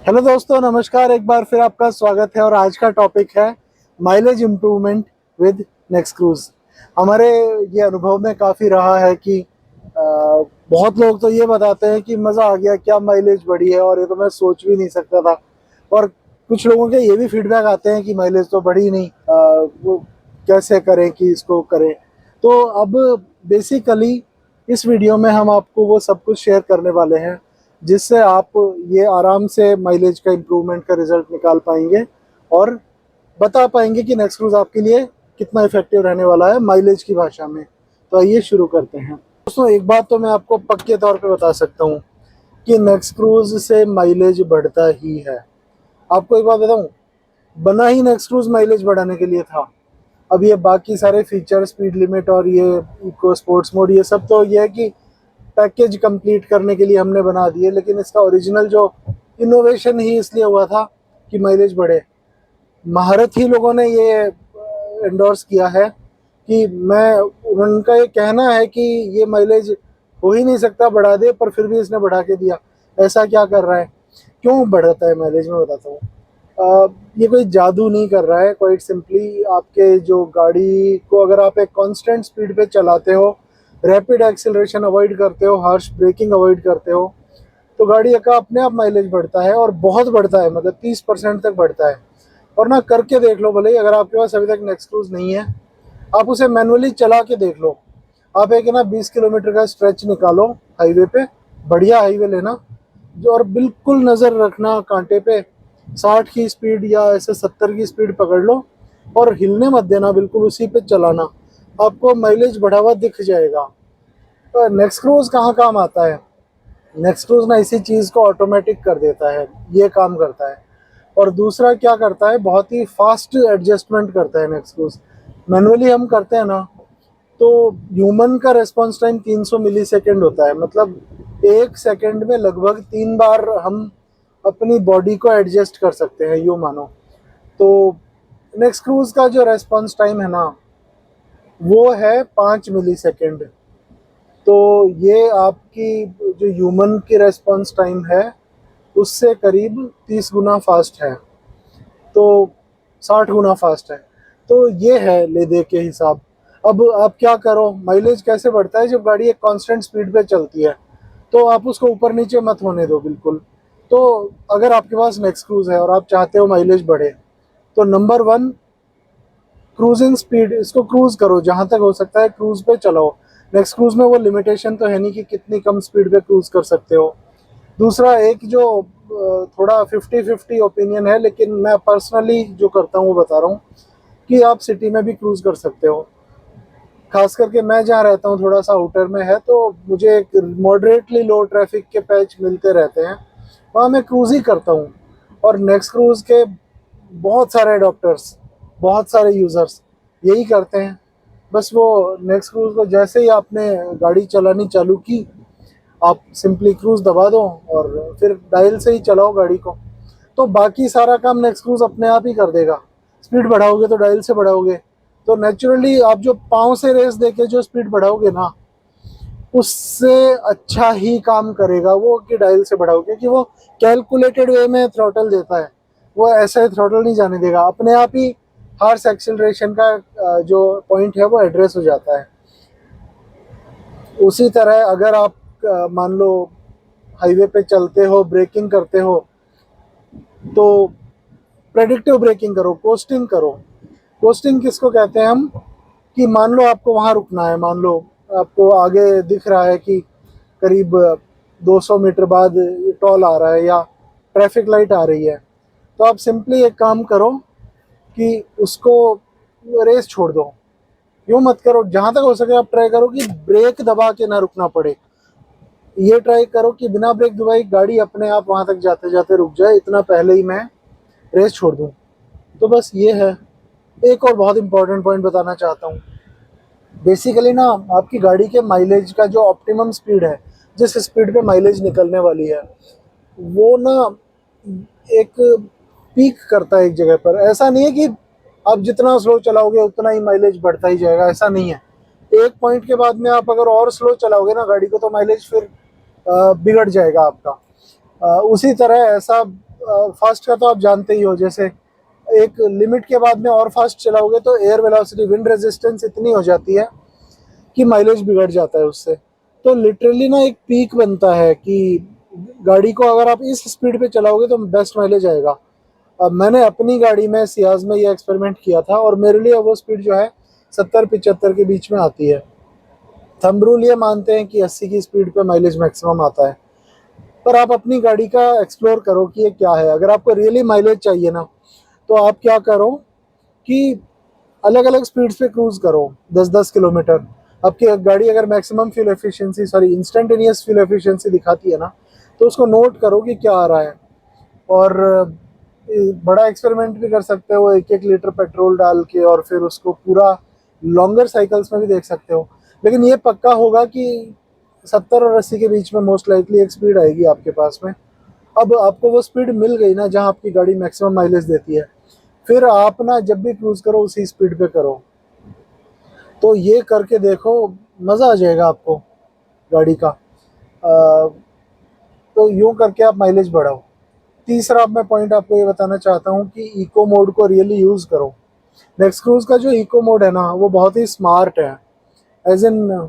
Hello दोस्तों, नमस्कार। एक बार फिर आपका स्वागत है और आज का टॉपिक है mileage improvement with next cruise. हमारे ये अनुभव में काफ़ी रहा है कि बहुत लोग तो ये बताते हैं कि मज़ा आ गया, क्या माइलेज बढ़ी है और ये तो मैं सोच भी नहीं सकता था। और कुछ लोगों के ये भी फीडबैक आते हैं कि माइलेज तो बढ़ी नहीं, वो कैसे करें कि इसको करें। तो अब बेसिकली इस वीडियो में हम आपको वो सब कुछ शेयर करने वाले हैं जिससे आप ये आराम से माइलेज का इम्प्रूवमेंट का रिजल्ट निकाल पाएंगे और बता पाएंगे कि नेक्स्ट क्रूज आपके लिए कितना इफेक्टिव रहने वाला है माइलेज की भाषा में। तो आइए शुरू करते हैं। दोस्तों, एक बात तो मैं आपको पक्के तौर पे बता सकता हूँ कि नेक्स्ट क्रूज से माइलेज बढ़ता ही है। आपको एक बात बताऊँ, बना ही नेक्स्ट क्रूज माइलेज बढ़ाने के लिए था। अब ये बाकी सारे फीचर, स्पीड लिमिट और ये इको स्पोर्ट्स मोड, ये सब तो ये है कि पैकेज कंप्लीट करने के लिए हमने बना दिए, लेकिन इसका ओरिजिनल जो इनोवेशन ही इसलिए हुआ था कि माइलेज बढ़े। महारत ही लोगों ने ये एंडोर्स किया है कि मैं उनका ये कहना है कि ये माइलेज हो ही नहीं सकता, बढ़ा दे, पर फिर भी इसने बढ़ा के दिया। ऐसा क्या कर रहा है, क्यों बढ़ाता है माइलेज, मैं बताता हूँ। ये कोई जादू नहीं कर रहा है। क्वाइट सिंपली आपके जो गाड़ी को अगर आप एक कांस्टेंट स्पीड पे चलाते हो, रैपिड एक्सेलरेशन अवॉइड करते हो, हार्श ब्रेकिंग अवॉइड करते हो, तो गाड़ी का अपने आप माइलेज बढ़ता है और बहुत बढ़ता है, मतलब 30% तक बढ़ता है। और ना करके देख लो, भले ही अगर आपके पास अभी तक नेक्स्ट क्रूज नहीं है, आप उसे मैनुअली चला के देख लो। आप एक ना 20 किलोमीटर का स्ट्रेच निकालो हाईवे पे, बढ़िया हाईवे लेना जो, और बिल्कुल नज़र रखना कांटे पे। 60 की स्पीड या ऐसे 70 की स्पीड पकड़ लो और हिलने मत देना, बिल्कुल उसी पे चलाना। आपको माइलेज बढ़ा हुआ दिख जाएगा। तो नेक्स्ट क्रूज कहाँ काम आता है? नेक्स्ट क्रूज ना इसी चीज़ को ऑटोमेटिक कर देता है, ये काम करता है। और दूसरा क्या करता है, बहुत ही फास्ट एडजस्टमेंट करता है नेक्स्ट क्रूज। मैनुअली हम करते हैं ना, तो ह्यूमन का रेस्पॉन्स टाइम 300 मिली सेकेंड होता है, मतलब 1 सेकेंड में लगभग 3 बार हम अपनी बॉडी को एडजस्ट कर सकते हैं, यूँ मानो। तो नेक्स्ट क्रूज का जो रेस्पॉन्स टाइम है ना, वो है 5 मिली सेकेंड। तो ये आपकी जो ह्यूमन की रेस्पॉन्स टाइम है उससे करीब 30 गुना फास्ट है, तो 60 गुना फास्ट है। तो ये है ले दे के हिसाब। अब आप क्या करो, माइलेज कैसे बढ़ता है? जब गाड़ी एक कांस्टेंट स्पीड पे चलती है तो आप उसको ऊपर नीचे मत होने दो बिल्कुल। तो अगर आपके पास नेक्स्ट क्रूज है और आप चाहते हो माइलेज बढ़े, तो नंबर वन, क्रूजिंग स्पीड, इसको क्रूज करो जहां तक हो सकता है, क्रूज पे चलाओ। नेक्स्ट क्रूज में वो लिमिटेशन तो है नहीं कि कितनी कम स्पीड पे क्रूज कर सकते हो। दूसरा, एक जो थोड़ा 50-50 ओपिनियन है, लेकिन मैं पर्सनली जो करता हूँ वो बता रहा हूँ कि आप सिटी में भी क्रूज कर सकते हो। खास करके मैं जहाँ रहता हूँ थोड़ा सा आउटर में है, तो मुझे एक मॉडरेटली लो ट्रैफिक के पैच मिलते रहते हैं, वहाँ मैं क्रूज ही करता हूँ। और नेक्स्ट क्रूज के बहुत सारे अडॉप्टर्स, बहुत सारे यूज़र्स यही करते हैं। बस वो नेक्स्ट क्रूज को जैसे ही आपने गाड़ी चलानी चालू की, आप सिंपली क्रूज दबा दो और फिर डायल से ही चलाओ गाड़ी को, तो बाकी सारा काम नेक्स्ट क्रूज अपने आप ही कर देगा। स्पीड बढ़ाओगे तो डायल से बढ़ाओगे, तो नेचुरली आप जो पाँव से रेस देके जो स्पीड बढ़ाओगे ना, उससे अच्छा ही काम करेगा वो कि डायल से बढ़ाओगे, कि वो कैलकुलेटेड वे में थ्रॉटल देता है। वो ऐसे थ्रॉटल नहीं जाने देगा, अपने आप ही हार्स एक्सिलरेशन का जो पॉइंट है वो एड्रेस हो जाता है। उसी तरह अगर आप मान लो हाईवे पे चलते हो, ब्रेकिंग करते हो, तो प्रेडिक्टिव ब्रेकिंग करो, कोस्टिंग करो। कोस्टिंग किसको कहते हैं हम? कि मान लो आपको वहाँ रुकना है, मान लो आपको आगे दिख रहा है कि करीब 200 मीटर बाद टॉल आ रहा है या ट्रैफिक लाइट आ रही है, तो आप सिंपली एक काम करो कि उसको रेस छोड़ दो। यूँ मत करो, जहाँ तक हो सके आप ट्राई करो कि ब्रेक दबा के ना रुकना पड़े। ये ट्राई करो कि बिना ब्रेक दबाई गाड़ी अपने आप वहाँ तक जाते जाते रुक जाए, इतना पहले ही मैं रेस छोड़ दूँ। तो बस ये है। एक और बहुत इंपॉर्टेंट पॉइंट बताना चाहता हूँ। बेसिकली ना, आपकी गाड़ी के माइलेज का जो ऑप्टिमम स्पीड है, जिस स्पीड पे माइलेज निकलने वाली है, वो ना एक पीक करता है एक जगह पर। ऐसा नहीं है कि आप जितना स्लो चलाओगे उतना ही माइलेज बढ़ता ही जाएगा, ऐसा नहीं है। एक पॉइंट के बाद में आप अगर और स्लो चलाओगे ना गाड़ी को, तो माइलेज फिर बिगड़ जाएगा आपका। उसी तरह ऐसा फास्ट का तो आप जानते ही हो, जैसे एक लिमिट के बाद में और फास्ट चलाओगे तो एयर वेलोसिटी, विंड रेजिस्टेंस इतनी हो जाती है कि माइलेज बिगड़ जाता है उससे। तो लिटरली ना एक पीक बनता है कि गाड़ी को अगर आप इस स्पीड पे चलाओगे तो बेस्ट माइलेज आएगा। अब मैंने अपनी गाड़ी में सियाज में ये एक्सपेरिमेंट किया था और मेरे लिए वो स्पीड जो है 70-75 के बीच में आती है। थंब रूल ये मानते हैं कि 80 की स्पीड पे माइलेज मैक्सिमम आता है। पर आप अपनी गाड़ी का एक्सप्लोर करो कि ये क्या है। अगर आपको रियली माइलेज चाहिए ना, तो आप क्या करो कि अलग अलग स्पीड्स पे क्रूज करो, 10-10 किलोमीटर। आपकी गाड़ी अगर maximum fuel efficiency, sorry instantaneous fuel efficiency दिखाती है ना, तो उसको नोट करो कि क्या आ रहा है। और बड़ा एक्सपेरिमेंट भी कर सकते हो 1-1 लीटर पेट्रोल डाल के, और फिर उसको पूरा लॉन्गर साइकिल्स में भी देख सकते हो। लेकिन ये पक्का होगा कि 70 और 80 के बीच में मोस्ट लाइकली एक स्पीड आएगी आपके पास में। अब आपको वो स्पीड मिल गई ना जहाँ आपकी गाड़ी मैक्सिमम माइलेज देती है, फिर आप ना जब भी क्रूज करो उसी स्पीड पे करो। तो ये करके देखो, मज़ा आ जाएगा आपको गाड़ी का। तो यूँ करके आप माइलेज बढ़ाओ। तीसरा अब मैं पॉइंट आपको ये बताना चाहता हूँ कि इको मोड को रियली यूज़ करो। नेक्स्ट क्रूज का जो इको मोड है ना, वो बहुत ही स्मार्ट है। एज इन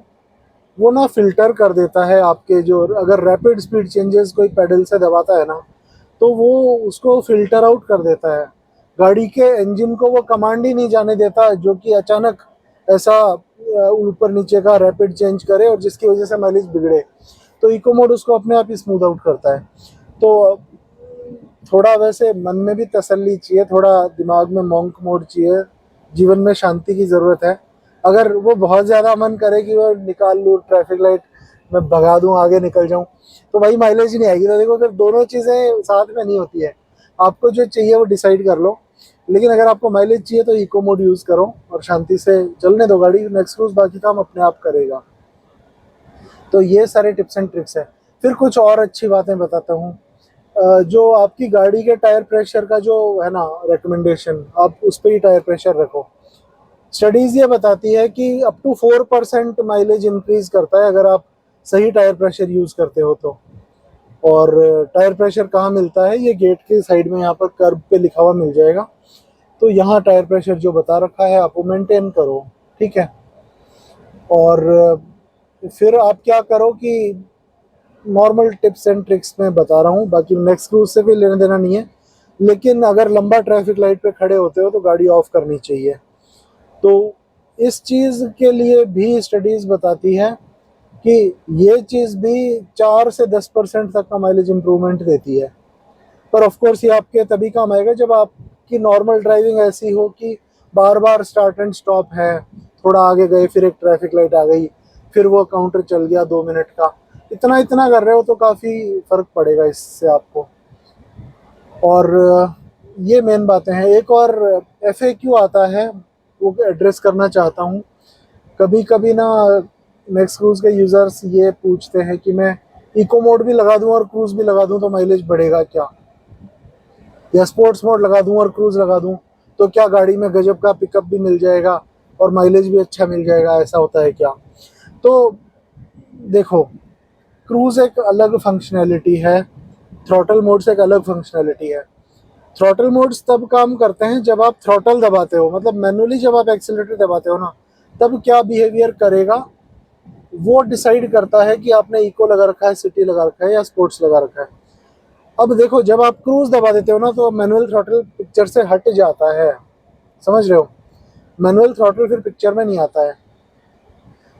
वो ना फिल्टर कर देता है आपके जो, अगर रैपिड स्पीड चेंजेस कोई पेडल से दबाता है ना, तो वो उसको फिल्टर आउट कर देता है। गाड़ी के इंजन को वो कमांड ही नहीं जाने देता जो कि अचानक ऐसा ऊपर नीचे का रैपिड चेंज करे और जिसकी वजह से माइलेज बिगड़े। तो इको मोड उसको अपने आप ही स्मूथ आउट करता है। तो थोड़ा वैसे मन में भी तसल्ली चाहिए, थोड़ा दिमाग में मॉन्क मोड चाहिए। जीवन में शांति की ज़रूरत है। अगर वो बहुत ज़्यादा मन करे कि वो निकाल लूँ ट्रैफिक लाइट, मैं भगा दूँ, आगे निकल जाऊँ, तो भाई माइलेज ही नहीं आएगी। तो देखो, फिर दोनों चीज़ें साथ में नहीं होती है। आपको जो चाहिए वो डिसाइड कर लो। लेकिन अगर आपको माइलेज चाहिए तो इको मोड यूज़ करो और शांति से चलने दो गाड़ी। नेक्स्ट क्रूज बाकी काम अपने आप करेगा। तो ये सारे टिप्स एंड ट्रिक्स है। फिर कुछ और अच्छी बातें बताता हूँ। जो आपकी गाड़ी के टायर प्रेशर का जो है ना रिकमेंडेशन, आप उस पर ही टायर प्रेशर रखो। स्टडीज़ ये बताती है कि अप टू 4% माइलेज इंक्रीज करता है अगर आप सही टायर प्रेशर यूज़ करते हो तो। और टायर प्रेशर कहाँ मिलता है, ये गेट के साइड में यहाँ पर कर्व पे लिखा हुआ मिल जाएगा। तो यहाँ टायर प्रेशर जो बता रखा है आप वो मेंटेन करो, ठीक है। और फिर आप क्या करो कि नॉर्मल टिप्स एंड ट्रिक्स में बता रहा हूँ, बाकी नेक्स्ट क्रूज से भी लेना देना नहीं है। लेकिन अगर लंबा ट्रैफिक लाइट पे खड़े होते हो तो गाड़ी ऑफ करनी चाहिए। तो इस चीज़ के लिए भी स्टडीज़ बताती है कि ये चीज़ भी 4 से 10% तक का माइलेज इंप्रूवमेंट देती है। पर ऑफ कोर्स ये आपके तभी काम आएगा जब आपकी नॉर्मल ड्राइविंग ऐसी हो कि बार बार स्टार्ट एंड स्टॉप है, थोड़ा आगे गए फिर एक ट्रैफिक लाइट आ गई, फिर वो काउंटर चल गया 2 मिनट का। इतना इतना कर रहे हो तो काफ़ी फ़र्क पड़ेगा इससे आपको। और ये मेन बातें हैं। एक और FAQ आता है, वो एड्रेस करना चाहता हूँ। कभी कभी ना नेक्स्ट क्रूज के यूज़र्स ये पूछते हैं कि मैं इको मोड भी लगा दूं और क्रूज भी लगा दूं तो माइलेज बढ़ेगा क्या, या स्पोर्ट्स मोड लगा दूं और क्रूज लगा दूं तो क्या गाड़ी में गजब का पिकअप भी मिल जाएगा और माइलेज भी अच्छा मिल जाएगा, ऐसा होता है क्या। तो देखो, क्रूज एक अलग फंक्शनैलिटी है, थ्रॉटल मोड से एक अलग फंक्शनैलिटी है। थ्रॉटल मोड्स तब काम करते हैं जब आप थ्रॉटल दबाते हो, मतलब मैनुअली जब आप एक्सीलरेटर दबाते हो ना, तब क्या बिहेवियर करेगा वो डिसाइड करता है कि आपने इको लगा रखा है, सिटी लगा रखा है या स्पोर्ट्स लगा रखा है। अब देखो, जब आप क्रूज दबा देते हो ना तो मैनुअल थ्रॉटल पिक्चर से हट जाता है, समझ रहे हो। मैनुअल थ्रॉटल फिर पिक्चर में नहीं आता है।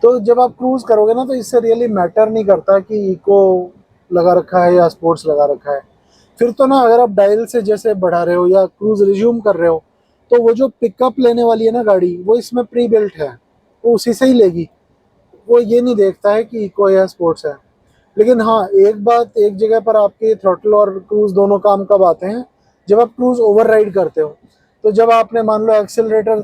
तो जब आप क्रूज करोगे ना तो इससे रियली मैटर नहीं करता कि इको लगा रखा है या स्पोर्ट्स लगा रखा है। फिर तो ना अगर आप डायल से जैसे बढ़ा रहे हो या क्रूज रिज्यूम कर रहे हो, तो वो जो पिकअप लेने वाली है ना गाड़ी, वो इसमें प्री बिल्ट है, वो उसी से ही लेगी। वो ये नहीं देखता है कि इको या स्पोर्ट्स है। लेकिन हाँ, एक बात, एक जगह पर आपके थ्रॉटल और क्रूज दोनों काम कब आते हैं, जब आप क्रूज ओवरराइड करते हो। तो जब आपने मान लो एक्सेलरेटर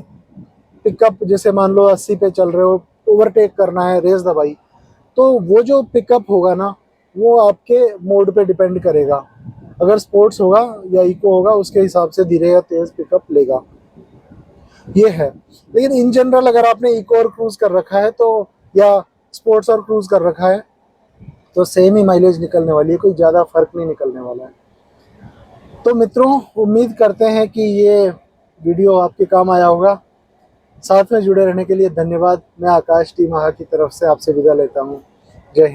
पिकअप, जैसे मान लो 80 पे चल रहे हो, ओवरटेक करना है, रेस दबाई, तो वो जो पिकअप होगा ना, वो आपके मोड पे डिपेंड करेगा। अगर स्पोर्ट्स होगा या इको होगा, उसके हिसाब से धीरे या तेज पिकअप लेगा, ये है। लेकिन इन जनरल अगर आपने इको और क्रूज कर रखा है तो, या स्पोर्ट्स और क्रूज कर रखा है, तो सेम ही माइलेज निकलने वाली है, कोई ज़्यादा फर्क नहीं निकलने वाला है। तो मित्रों, उम्मीद करते हैं कि ये वीडियो आपके काम आया होगा। साथ में जुड़े रहने के लिए धन्यवाद। मैं आकाश टीम आहा की तरफ से आपसे विदा लेता हूँ। जय हिंद।